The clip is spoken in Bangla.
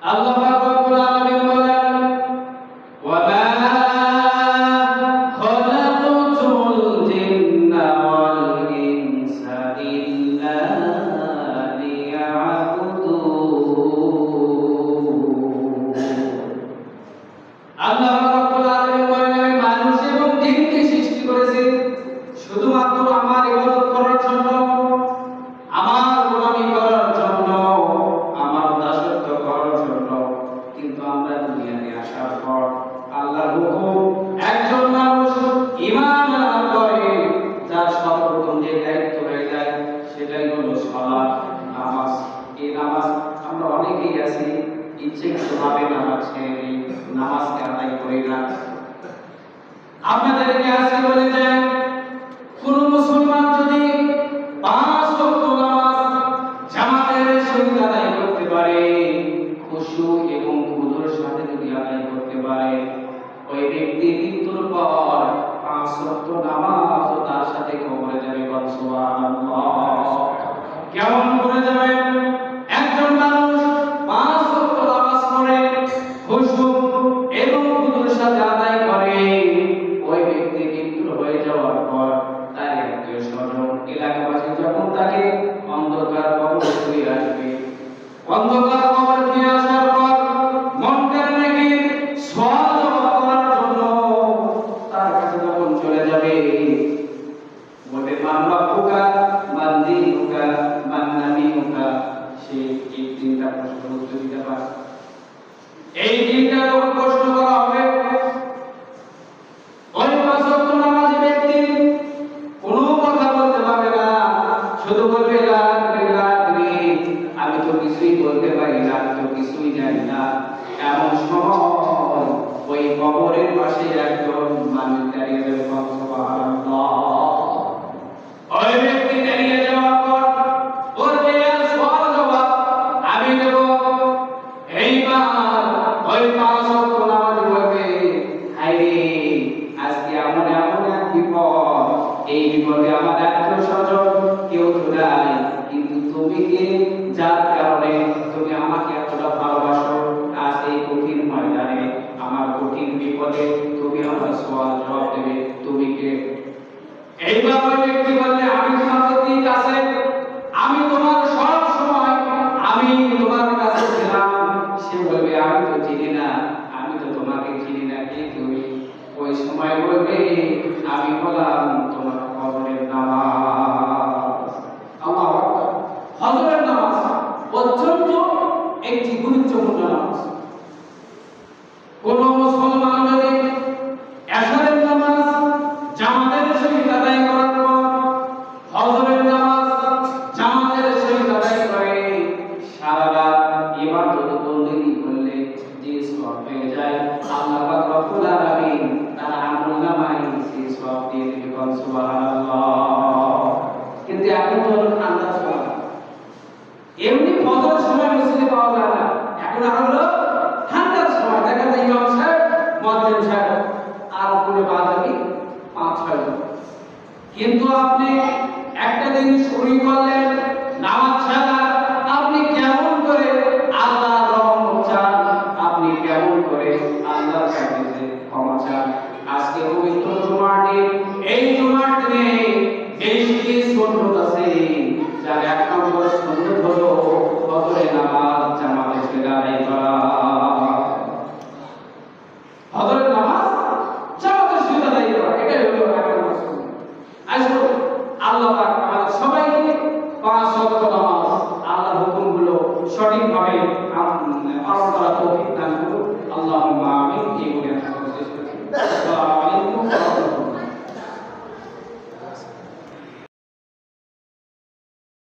আল্লাহ পাক রব্বুল আলামিন বলেন, ওয়া মা খালাকতুল জিন্না ওয়াল ইনসা ইল্লা লিয়াবুদুন। আল্লাহ রাব্বুল আলামিন বলেন, আমি মানুষ এবং জিনকে সৃষ্টি করেছি শুধুমাত্র আমার ইবাদত করার জন্য, আমার গোলামি করার জন্য, আমার দাসত্ব করার জন্য। কিন্তু আমরা দুনিয়াতে আসার পর আল্লাহর হুকুম, একজন মানুষ ঈমান আনয়ন করে, যার সর্বপ্রথম যে দায়িত্ব হয়ে যায় সেটাই হলো সালাত, নামাজ। এই নামাজ আমরা অনেকেই আছি ইচ্ছাকৃতভাবে নামাজ ছেড়ে দিই, নামাজকে আদায় করি না। আপনাদেরকে আজকে বলে যায়, কোন মুসলমান যদি 5 ওয়াক্ত নামাজ জামাতের সহিত আদায় করতে পারে, খুশু এবং হুজুর সাথে যদি আদায় করতে পারে, ওই ব্যক্তি মৃত্যুর পর 5 ওয়াক্ত নামাজ তার সাথে কবরে যাবে। সুবহানাল্লাহ। কেমন করে যাবে? একজন মানুষ 5 ওয়াক্ত নামাজ পড়ে, খুশু এবং হুজুর সাথে আদায় করে, ওই ব্যক্তি মৃত্যু হয়ে যাওয়ার পর তার আত্মীয় স্বজন এলাকাবাসী যখন তাকে অন্ধকার কবরে ফিরে আসবে, অন্ধকার কবরে ফিরে আসার পর মুনকার নাকির সওয়াল জবাব করার জন্য তার কাছে যখন চলে যাবে, বলবে মান রাব্বুকা মান দীনুকা মান নাবিয়ুকা, সে এই 3টা প্রশ্নের উত্তর দিতে পারে। এই 3টা প্রশ্ন করা হবে। ওই 5 ওয়াক্ত নামাজি ব্যক্তি কোনো কথা বলতে পারবে না, শুধু বলবে লা ইলাহা ইল্লাল্লাহ, আমি তো কিছুই বলতে পারি না, আমি তো কিছুই জানি না। এমন সময় ওই কবরের পাশে একজন মানুষ দাঁড়িয়ে যাবে। সুবহানাল্লাহ। ওই ব্যক্তি দাঁড়িয়ে যাওয়ার পর বলবে, এর সওয়াল জবাব আমি দেব। এইবার ওই 5 ওয়াক্ত নামাজি বলবে, হায়রে, আজকে এমন এমন এক বিপদ, এই বিপদে আমার আত্মীয় স্বজন কেউ তো নাই, কিন্তু তুমি কে, যার কারণে তুমি আমাকে এতটা ভালোবাসো, আজ এই কঠিন ময়দানে আমার কঠিন বিপদে তুমি আমার সওয়াল জবাব দেবে, তুমি কে? এইবার ওই ব্যক্তি বললে, আমি তোমার অতি কাছে, আমি তোমার সব সময় আমি তোমার কাছে ছিলাম। সে বলবে, আমি তো চিনি না, আমি তো তোমাকে চিনি না, কে তুমি? ওই সময় বলবে, আমি হলাম তোমার ফজরের নামাজ। আল্লাহু আকবার। ফজরের নামাজ অত্যন্ত একটি গুরুত্বপূর্ণ নামাজ। কোন মুসলমান যদি এশারের নামাজ জামাতের সহিত আদায় করার পর ফজরের নামাজ জামাতের সহিত আদায় করে, সারা রাত ইবাদত